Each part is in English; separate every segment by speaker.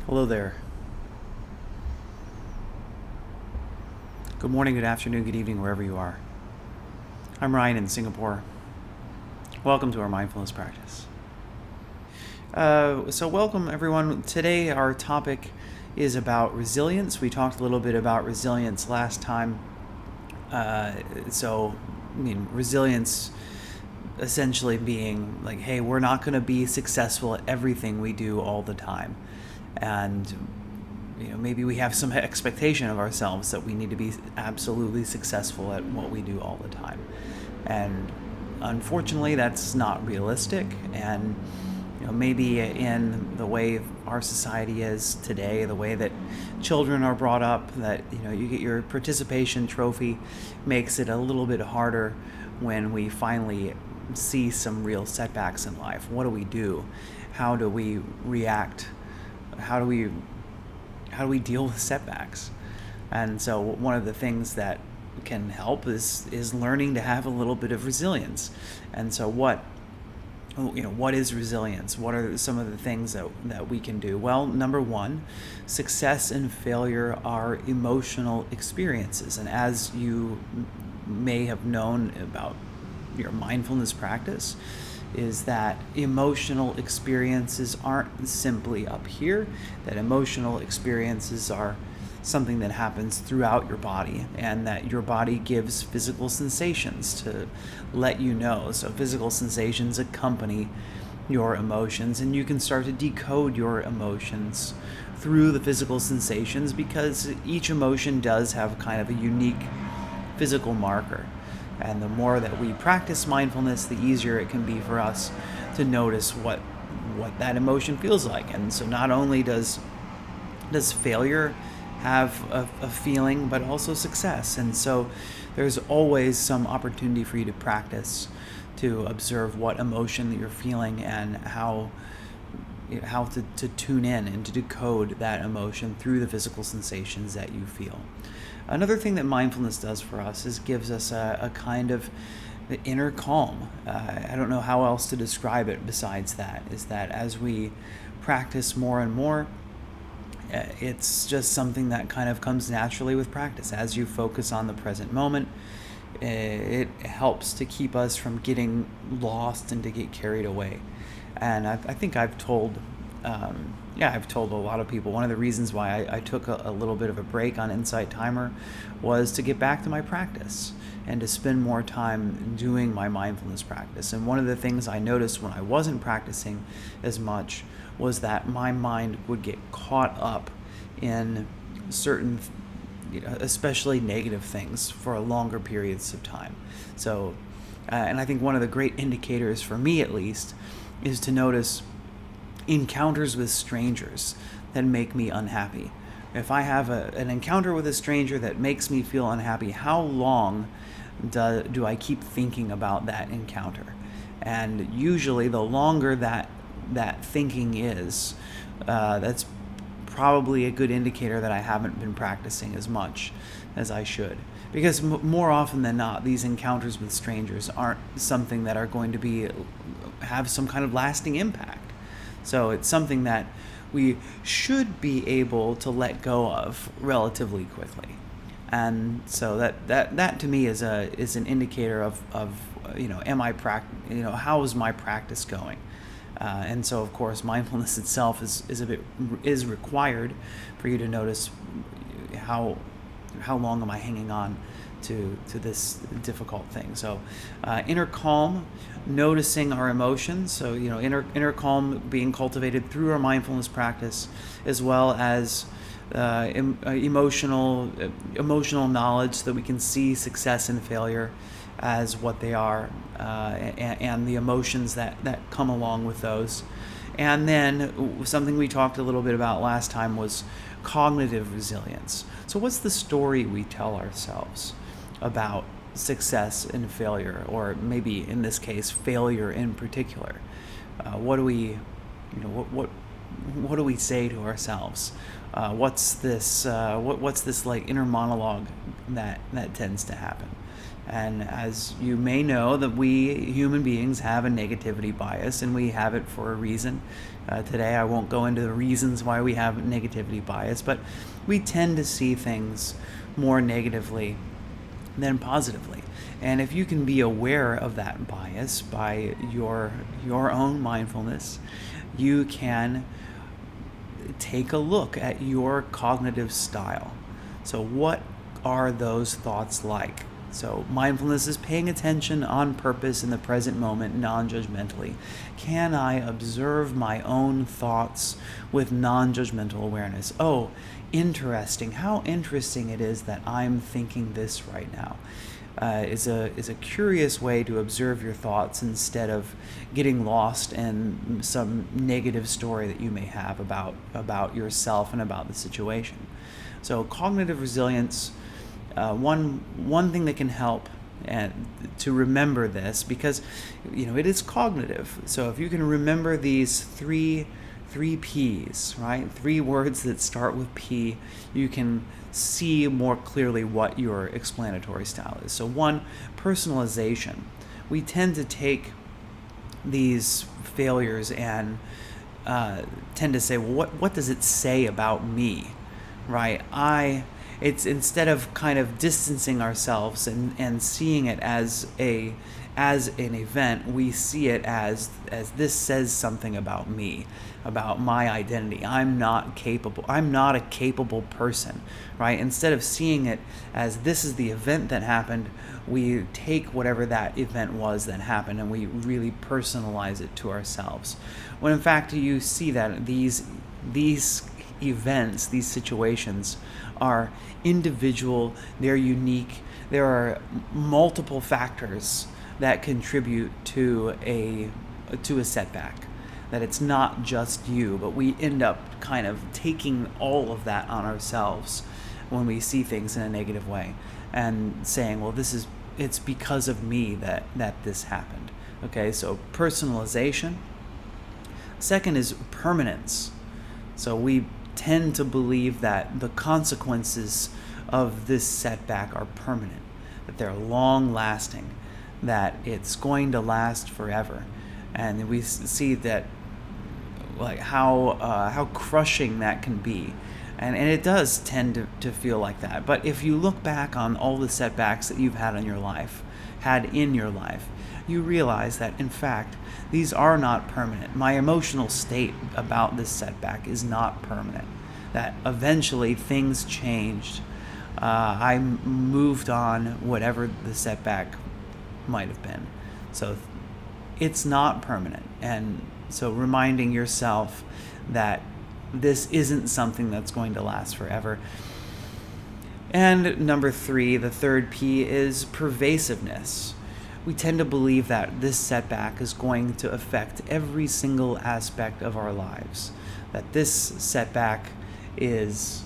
Speaker 1: Hello there. Good morning, good afternoon, good evening, wherever you are. I'm Ryan in Singapore. Welcome to our mindfulness practice. Welcome everyone. Today, our topic is about resilience. We talked a little bit about resilience last time. Resilience essentially being like, hey, we're not going to be successful at everything we do all the time. And maybe we have some expectation of ourselves that we need to be absolutely successful at what we do all the time. And unfortunately, that's not realistic. And maybe in the way our society is today, the way that children are brought up, that you get your participation trophy, makes it a little bit harder when we finally see some real setbacks in life. What do we do? How do we react? How do we deal with setbacks? And so one of the things that can help is learning to have a little bit of resilience. And so what is resilience? What are some of the things that we can do? Well, number one, success and failure are emotional experiences. And as you may have known about your mindfulness practice, is that emotional experiences aren't simply up here, that emotional experiences are something that happens throughout your body, and that your body gives physical sensations to let you know. So physical sensations accompany your emotions, and you can start to decode your emotions through the physical sensations, because each emotion does have kind of a unique physical marker. And the more that we practice mindfulness, the easier it can be for us to notice what that emotion feels like. And so not only does failure have a feeling, but also success. And so there's always some opportunity for you to practice, to observe what emotion that you're feeling and how to tune in and to decode that emotion through the physical sensations that you feel. Another thing that mindfulness does for us is gives us a kind of inner calm. I don't know how else to describe it besides that, is that as we practice more and more, it's just something that kind of comes naturally with practice. As you focus on the present moment, it helps to keep us from getting lost and to get carried away. And I think I've told a lot of people, one of the reasons why I took a little bit of a break on Insight Timer was to get back to my practice and to spend more time doing my mindfulness practice. And one of the things I noticed when I wasn't practicing as much was that my mind would get caught up in certain, especially negative things for longer periods of time. So, and I think one of the great indicators for me, at least, is to notice encounters with strangers that make me unhappy. If I have an encounter with a stranger that makes me feel unhappy, how long do I keep thinking about that encounter? And usually the longer that thinking is, that's probably a good indicator that I haven't been practicing as much as I should. Because more often than not, these encounters with strangers aren't something that are going to have some kind of lasting impact. So it's something that we should be able to let go of relatively quickly. And so that to me is an indicator of how is my practice going? And so, of course, mindfulness itself is required for you to notice how long am I hanging on to this difficult thing. So inner calm, noticing our emotions. So inner calm being cultivated through our mindfulness practice, as well as emotional knowledge, so that we can see success and failure as what they are, and the emotions that come along with those. And then something we talked a little bit about last time was cognitive resilience. So what's the story we tell ourselves about success and failure, or maybe in this case, failure in particular? What do we say to ourselves? What's this like inner monologue that tends to happen? And as you may know, that we human beings have a negativity bias, and we have it for a reason. Today I won't go into the reasons why we have negativity bias, but we tend to see things more negatively than positively. And if you can be aware of that bias by your own mindfulness, you can take a look at your cognitive style. So what are those thoughts like? So mindfulness is paying attention on purpose in the present moment, non-judgmentally. Can I observe my own thoughts with non-judgmental awareness? Oh, interesting. How interesting it is that I'm thinking this right now. Is a curious way to observe your thoughts instead of getting lost in some negative story that you may have about yourself and about the situation. So cognitive resilience, one thing that can help and to remember this, because it is cognitive. So if you can remember these three P's, right? 3 words that start with P, you can see more clearly what your explanatory style is. So 1, personalization. We tend to take these failures and tend to say, well, what does it say about me, right? It's instead of kind of distancing ourselves and seeing it as an event, we see it as this says something about me, about my identity. I'm not a capable person, right? Instead of seeing it as this is the event that happened, we take whatever that event was that happened and we really personalize it to ourselves. When in fact you see that these events, these situations are individual, they're unique, there are multiple factors that contribute to a setback, that it's not just you, but we end up kind of taking all of that on ourselves when we see things in a negative way and saying, well, it's because of me that this happened. Okay, so personalization. Second is permanence. So we tend to believe that the consequences of this setback are permanent, that they're long lasting, that it's going to last forever. And we see that, like, how crushing that can be. And it does tend to feel like that. But if you look back on all the setbacks that you've had in your life, you realize that, in fact, these are not permanent. My emotional state about this setback is not permanent. That eventually things changed. I moved on, whatever the setback might have been. So it's not permanent. And so reminding yourself that this isn't something that's going to last forever. And number 3, the third P, is pervasiveness. We tend to believe that this setback is going to affect every single aspect of our lives, that this setback is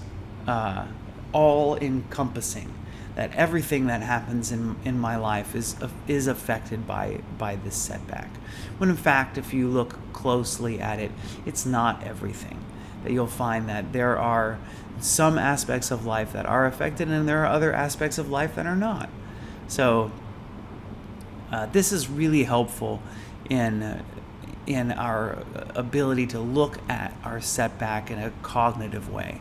Speaker 1: all-encompassing, that everything that happens in my life is affected by this setback. When in fact, if you look closely at it, it's not everything. That you'll find that there are some aspects of life that are affected and there are other aspects of life that are not. So this is really helpful in our ability to look at our setback in a cognitive way.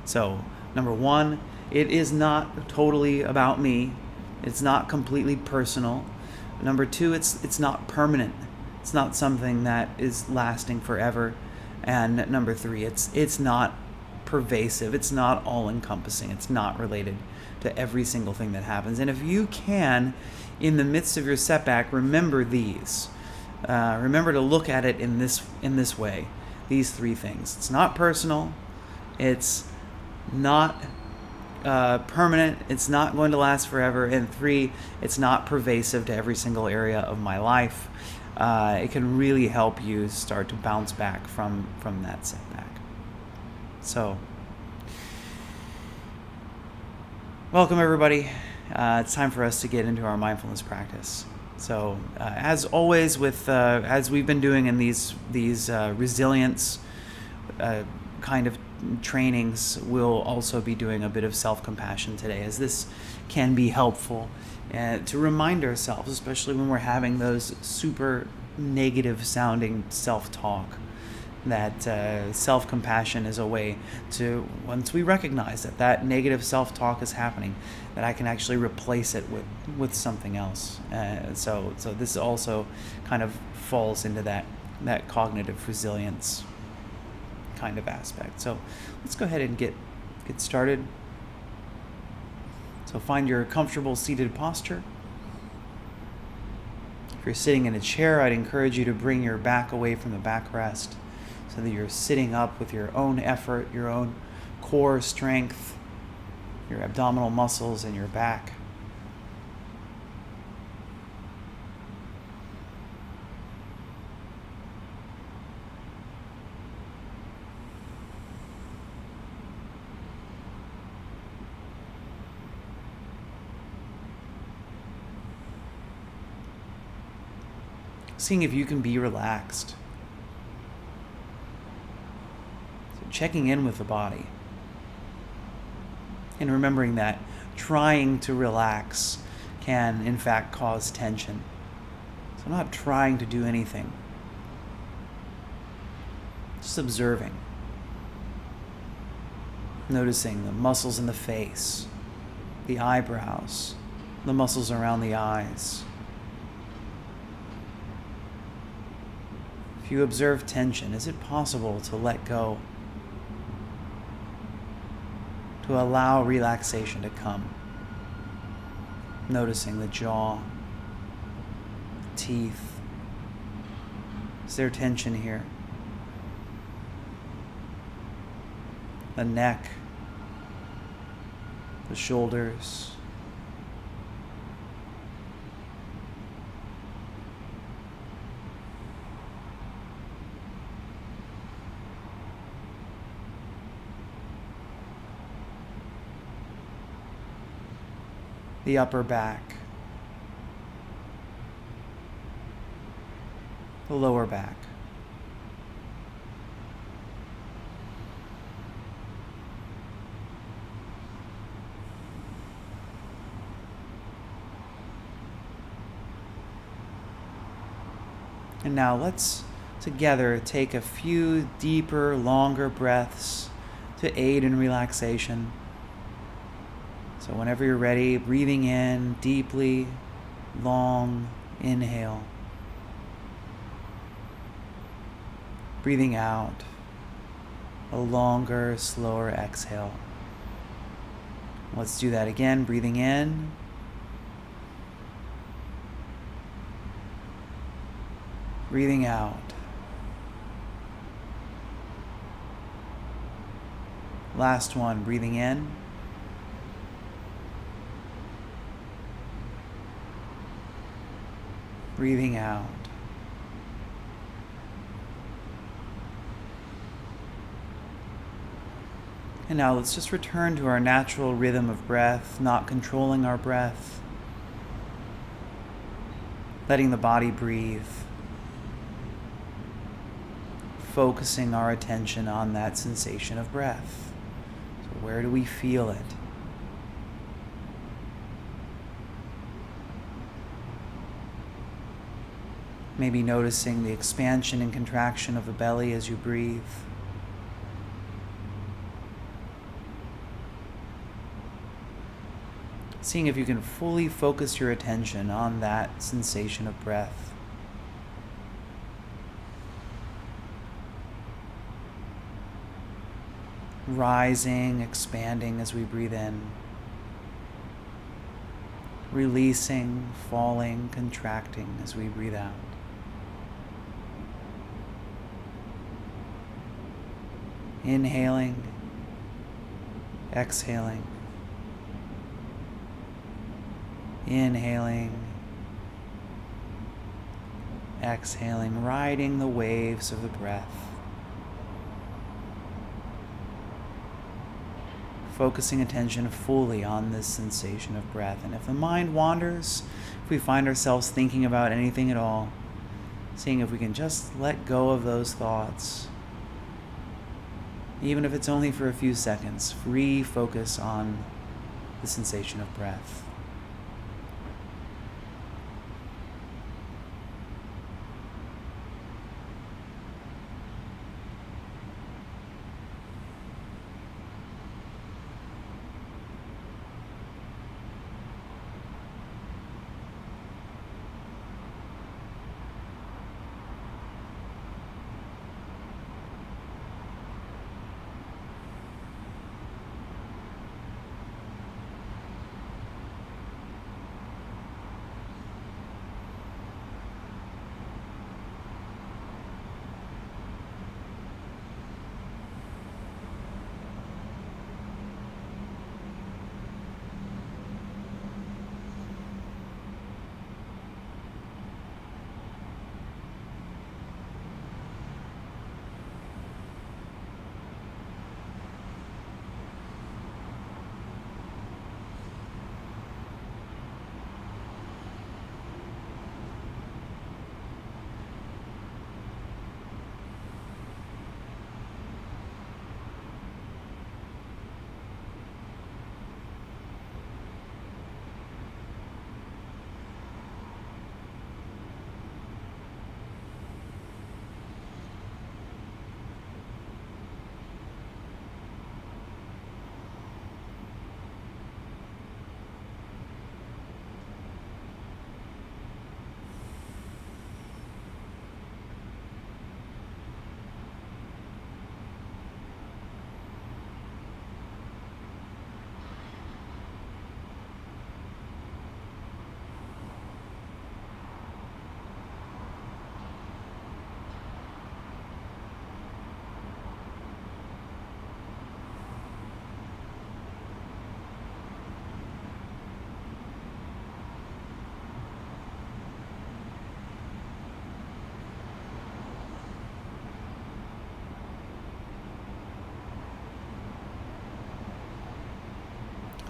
Speaker 1: So number 1, it is not totally about me. It's not completely personal. Number 2, it's not permanent. It's not something that is lasting forever. And number 3, it's not pervasive. It's not all-encompassing. It's not related to every single thing that happens. And if you can, in the midst of your setback, remember these. Remember to look at it in this way. These 3 things. It's not personal. It's not permanent. It's not going to last forever. And 3, it's not pervasive to every single area of my life. It can really help you start to bounce back from that setback. So, welcome everybody. It's time for us to get into our mindfulness practice. So, as always, with as we've been doing in these resilience kind of trainings, we'll also be doing a bit of self-compassion today, as this can be helpful to remind ourselves, especially when we're having those super negative sounding self-talk, that self-compassion is a way to, once we recognize that that negative self-talk is happening, that I can actually replace it with something else. So this also kind of falls into that cognitive resilience kind of aspect. So let's go ahead and get started. So find your comfortable seated posture. If you're sitting in a chair, I'd encourage you to bring your back away from the backrest so that you're sitting up with your own effort, your own core strength, your abdominal muscles, and your back. Seeing if you can be relaxed. So checking in with the body. And remembering that trying to relax can, in fact, cause tension. So not trying to do anything. Just observing. Noticing the muscles in the face, the eyebrows, the muscles around the eyes. If you observe tension, is it possible to let go? To allow relaxation to come? Noticing the jaw, teeth. Is there tension here? The neck, the shoulders. The upper back, the lower back. And now let's together take a few deeper, longer breaths to aid in relaxation. So whenever you're ready, breathing in deeply, long inhale. Breathing out, a longer, slower exhale. Let's do that again. Breathing in. Breathing out. Last one, breathing in. Breathing out. And now let's just return to our natural rhythm of breath, not controlling our breath, letting the body breathe, focusing our attention on that sensation of breath. So where do we feel it? Maybe noticing the expansion and contraction of the belly as you breathe. Seeing if you can fully focus your attention on that sensation of breath. Rising, expanding as we breathe in. Releasing, falling, contracting as we breathe out. Inhaling, exhaling, inhaling, exhaling, riding the waves of the breath. Focusing attention fully on this sensation of breath. And if the mind wanders, if we find ourselves thinking about anything at all, seeing if we can just let go of those thoughts Even if it's only for a few seconds, refocus on the sensation of breath.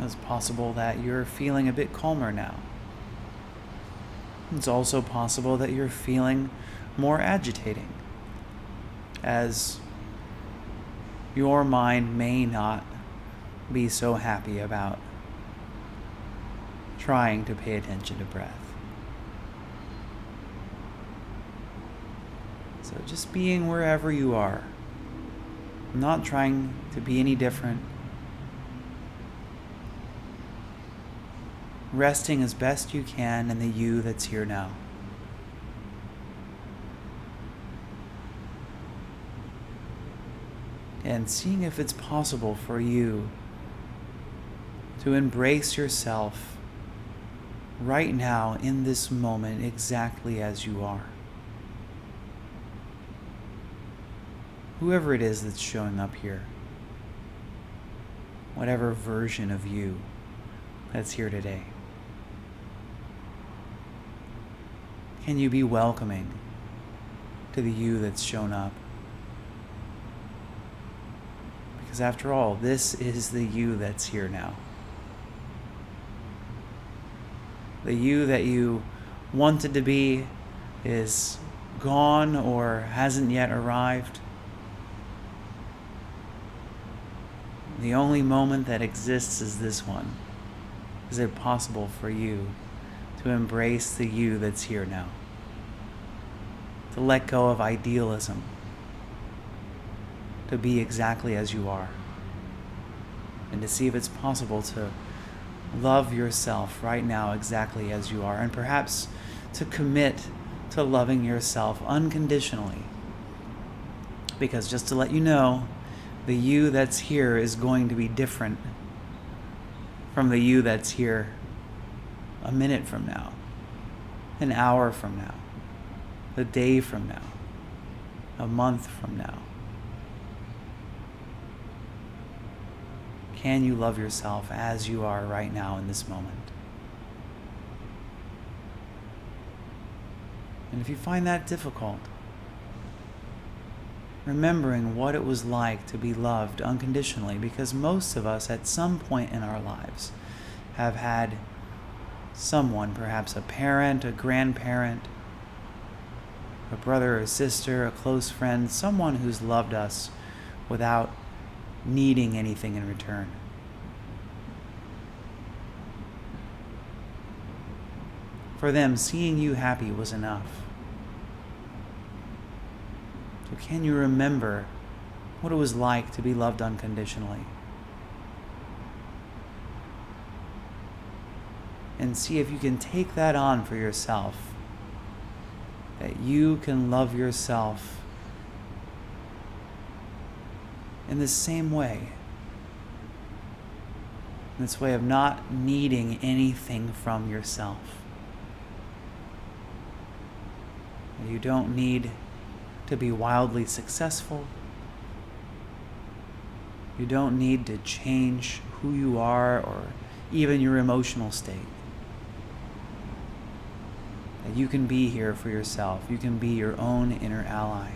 Speaker 1: It's possible that you're feeling a bit calmer now. It's also possible that you're feeling more agitating, as your mind may not be so happy about trying to pay attention to breath. So just being wherever you are, not trying to be any different, resting as best you can in the you that's here now. And seeing if it's possible for you to embrace yourself right now in this moment exactly as you are. Whoever it is that's showing up here, whatever version of you that's here today. Can you be welcoming to the you that's shown up? Because after all, this is the you that's here now. The you that you wanted to be is gone or hasn't yet arrived. The only moment that exists is this one. Is it possible for you to embrace the you that's here now? To let go of idealism. To be exactly as you are. And to see if it's possible to love yourself right now exactly as you are. And perhaps to commit to loving yourself unconditionally. Because just to let you know, the you that's here is going to be different from the you that's here a minute from now, an hour from now, a day from now, a month from now. Can you love yourself as you are right now in this moment? And if you find that difficult, remembering what it was like to be loved unconditionally, because most of us at some point in our lives have had someone, perhaps a parent, a grandparent, a brother or sister, a close friend, someone who's loved us without needing anything in return. For them, seeing you happy was enough. So can you remember what it was like to be loved unconditionally? And see if you can take that on for yourself. That you can love yourself in the same way. This way of not needing anything from yourself. You don't need to be wildly successful. You don't need to change who you are or even your emotional state. That you can be here for yourself. You can be your own inner ally.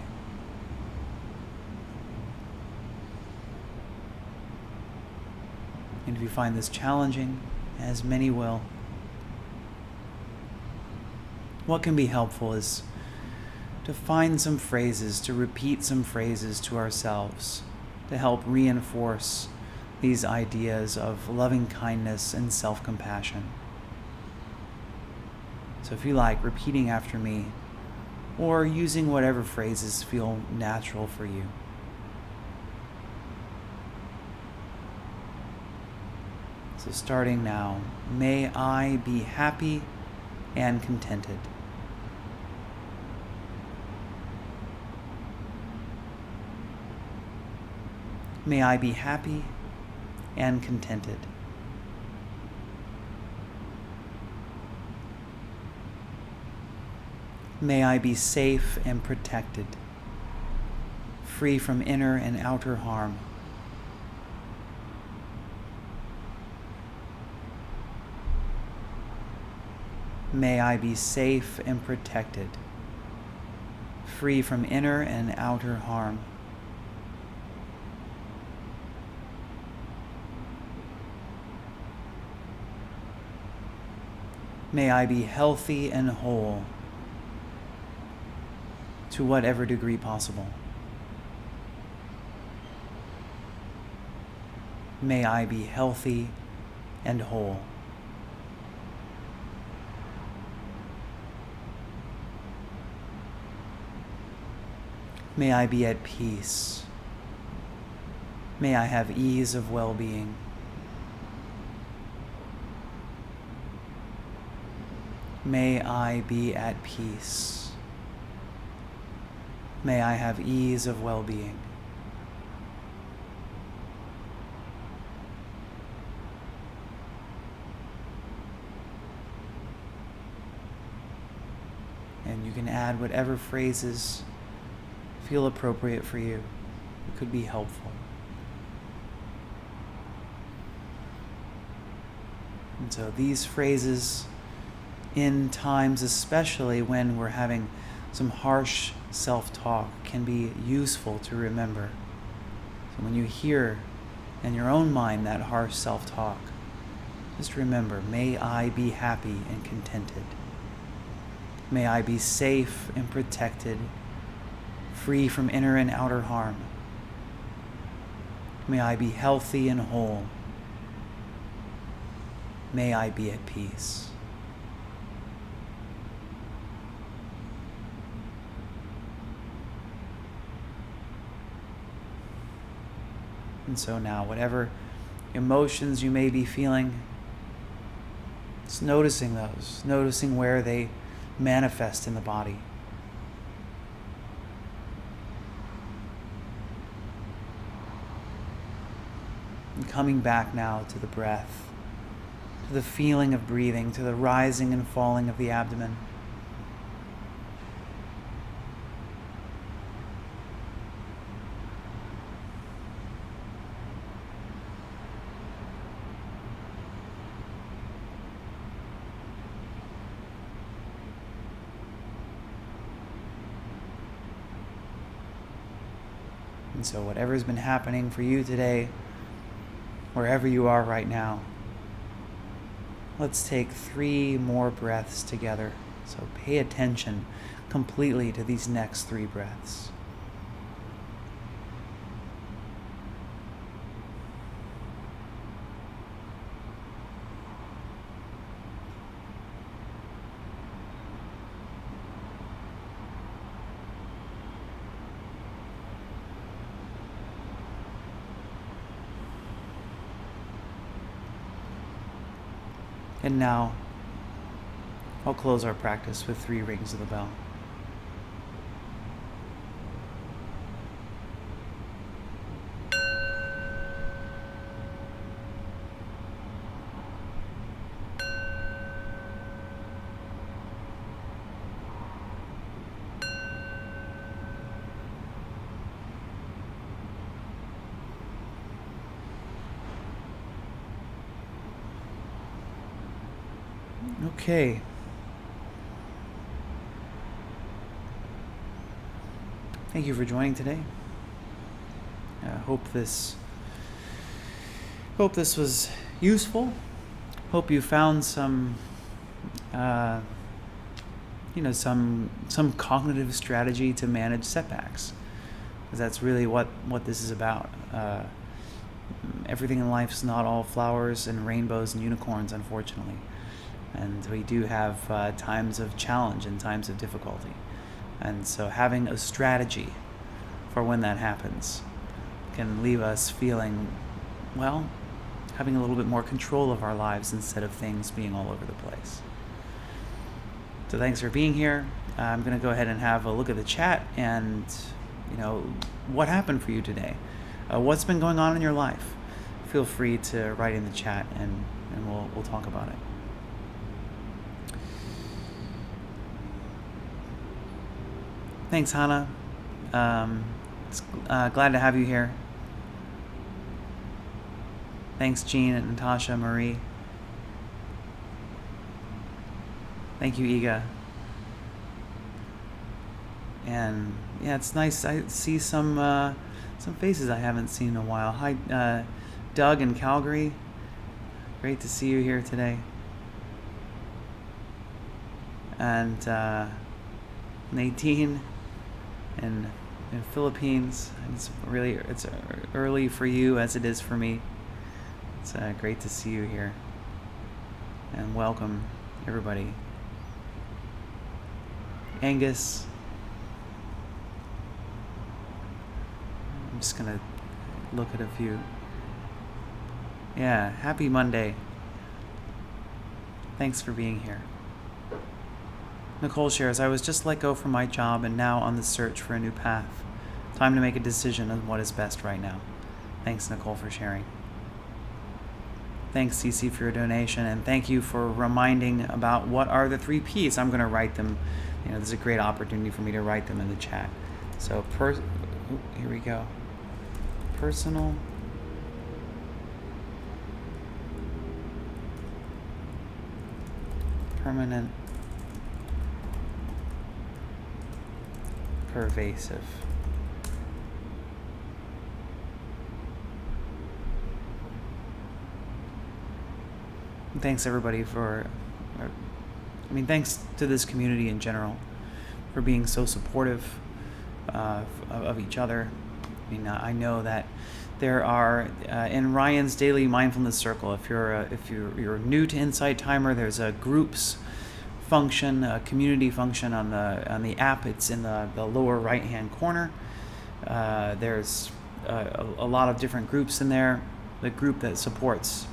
Speaker 1: And if you find this challenging, as many will, what can be helpful is to find some phrases, to repeat some phrases to ourselves, to help reinforce these ideas of loving kindness and self-compassion. So if you like, repeating after me, or using whatever phrases feel natural for you. So starting now, may I be happy and contented. May I be happy and contented. May I be safe and protected, free from inner and outer harm. May I be safe and protected, free from inner and outer harm. May I be healthy and whole to whatever degree possible. May I be healthy and whole. May I be at peace. May I have ease of well-being. May I be at peace. May I have ease of well-being. And you can add whatever phrases feel appropriate for you. It could be helpful. And so these phrases, in times especially when we're having some harsh self-talk, can be useful to remember. So when you hear in your own mind that harsh self-talk, just remember, may I be happy and contented. May I be safe and protected, free from inner and outer harm. May I be healthy and whole. May I be at peace. And so now, whatever emotions you may be feeling, just noticing those, noticing where they manifest in the body. And coming back now to the breath, to the feeling of breathing, to the rising and falling of the abdomen. And so whatever's been happening for you today, wherever you are right now, let's take 3 more breaths together. So pay attention completely to these next 3 breaths. And now I'll close our practice with 3 rings of the bell. Okay. Thank you for joining today. Hope this was useful. Hope you found some some cognitive strategy to manage setbacks, because that's really what this is about. Everything in life is not all flowers and rainbows and unicorns, unfortunately. And we do have times of challenge and times of difficulty. And so having a strategy for when that happens can leave us feeling, well, having a little bit more control of our lives instead of things being all over the place. So thanks for being here. I'm going to go ahead and have a look at the chat and, what happened for you today? What's been going on in your life? Feel free to write in the chat and we'll talk about it. Thanks, Hannah. Glad to have you here. Thanks, Jean and Natasha, Marie. Thank you, Iga. And yeah, it's nice. I see some faces I haven't seen in a while. Hi, Doug in Calgary. Great to see you here today. And Nadine in Philippines. It's early for you as it is for me. It's great to see you here. And welcome, everybody. Angus. I'm just going to look at a few. Yeah, happy Monday. Thanks for being here. Nicole shares, I was just let go from my job and now on the search for a new path. Time to make a decision on what is best right now. Thanks, Nicole, for sharing. Thanks, Cece, for your donation, and thank you for reminding about what are the 3 Ps. I'm going to write them. There's a great opportunity for me to write them in the chat. So, here we go. Personal, permanent, pervasive. Thanks everybody thanks to this community in general for being so supportive of each other. I know that there are in Ryan's daily mindfulness circle. If you're new to Insight Timer, there's a groups function, a community function on the app. It's in the lower right hand corner. There's a lot of different groups in there. The group that supports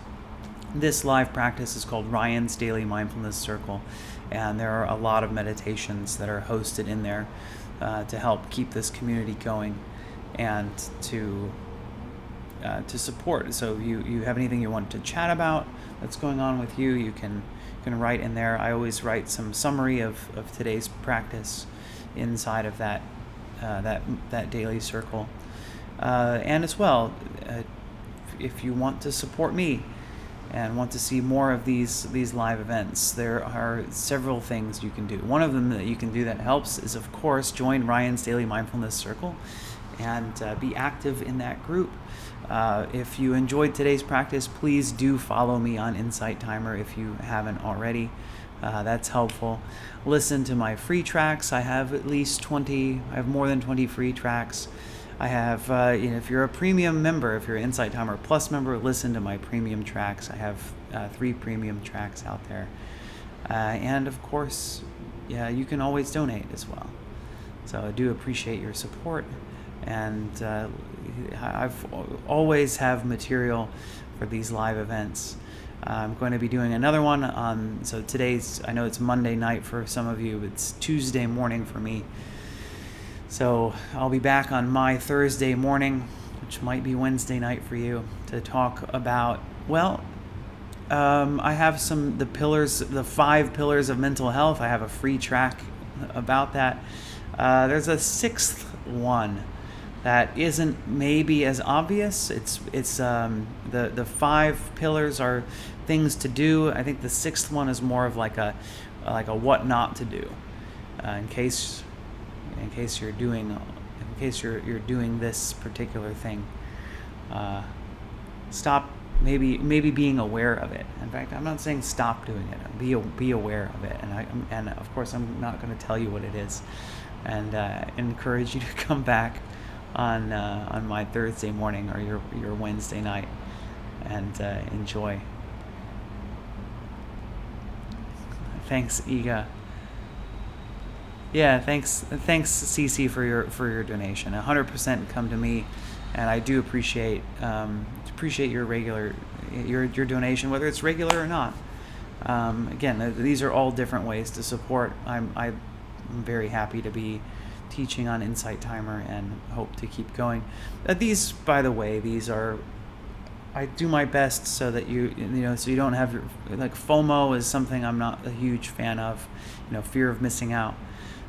Speaker 1: this live practice is called Ryan's Daily Mindfulness Circle, and there are a lot of meditations that are hosted in there to help keep this community going and to support. So if you have anything you want to chat about that's going on with you, you can write in there. I always write some summary of today's practice inside of that daily circle. And as well, if you want to support me and want to see more of these live events, there are several things you can do. One of them that you can do that helps is, of course, join Ryan's Daily Mindfulness Circle and be active in that group. If you enjoyed today's practice, please do follow me on Insight Timer if you haven't already. That's helpful. Listen to my free tracks. I have more than 20 free tracks. I have, if you're a premium member, if you're an Insight Timer Plus member, listen to my premium tracks. I have 3 premium tracks out there. And of course, you can always donate as well. So I do appreciate your support. And I've always have material for these live events. I'm going to be doing another one on, so today's, I know it's Monday night for some of you, it's Tuesday morning for me. So I'll be back on my Thursday morning, which might be Wednesday night for you, to talk about, I have the 5 pillars of mental health. I have a free track about that. There's a 6th one that isn't maybe as obvious. It's the 5 pillars are things to do. I think the 6th one is more of like a what not to do, in case you're doing this particular thing. Stop. Maybe being aware of it. In fact, I'm not saying stop doing it. Be aware of it, and of course I'm not going to tell you what it is, and encourage you to come back on my Thursday morning or your Wednesday night and enjoy. Thanks, Iga. Yeah, thanks, Cece, for your donation. 100% come to me, and I do appreciate your donation, whether it's regular or not. Again, these are all different ways to support. I'm very happy to be teaching on Insight Timer and hope to keep going. These, by the way, I do my best so that so you don't have FOMO is something I'm not a huge fan of, fear of missing out.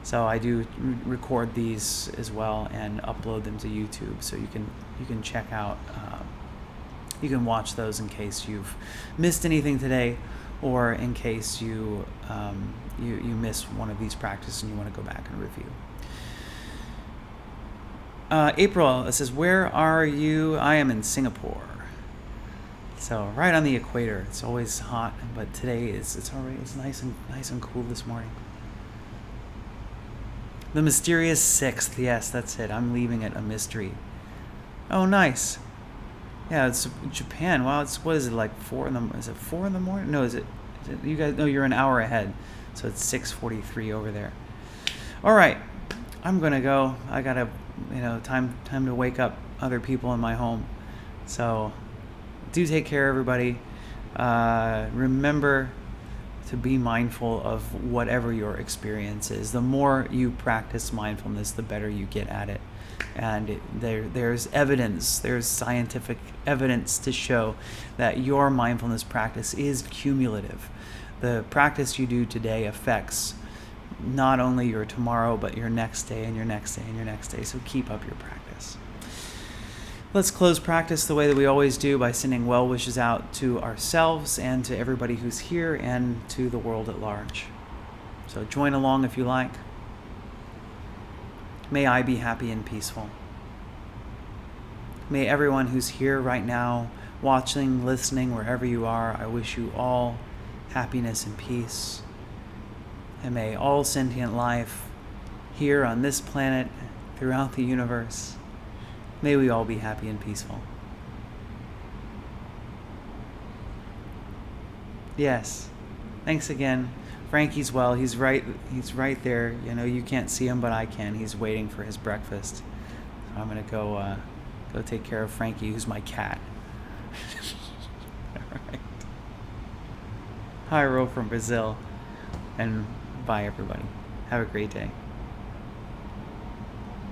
Speaker 1: So I do record these as well and upload them to YouTube, so you can check out. You can watch those in case you've missed anything today, or in case you miss one of these practices and you want to go back and review. April, it says, "Where are you?" I am in Singapore. So right on the equator. It's always hot, but today it's nice and cool this morning. The mysterious 6th. Yes, that's it. I'm leaving it a mystery. Oh, nice. Yeah, it's Japan. Wow, what is it, like 4 in the? Is it 4 in the morning? No, is it you guys? No, you're an hour ahead, so it's 6:43 over there. All right, I'm gonna go. I gotta, time to wake up other people in my home. So, do take care, everybody. Remember to be mindful of whatever your experience is. The more you practice mindfulness, the better you get at it. And there's scientific evidence to show that your mindfulness practice is cumulative. The practice you do today affects not only your tomorrow, but your next day and your next day and your next day. So keep up your practice. Let's close practice the way that we always do, by sending well wishes out to ourselves and to everybody who's here and to the world at large. So join along if you like. May I be happy and peaceful. May everyone who's here right now, watching, listening, wherever you are, I wish you all happiness and peace. And may all sentient life here on this planet, throughout the universe, may we all be happy and peaceful. Yes. Thanks again. Frankie's well. He's right there. You can't see him, but I can. He's waiting for his breakfast. So I'm going to go take care of Frankie, who's my cat. All right. Hi, Ro from Brazil. And bye, everybody. Have a great day.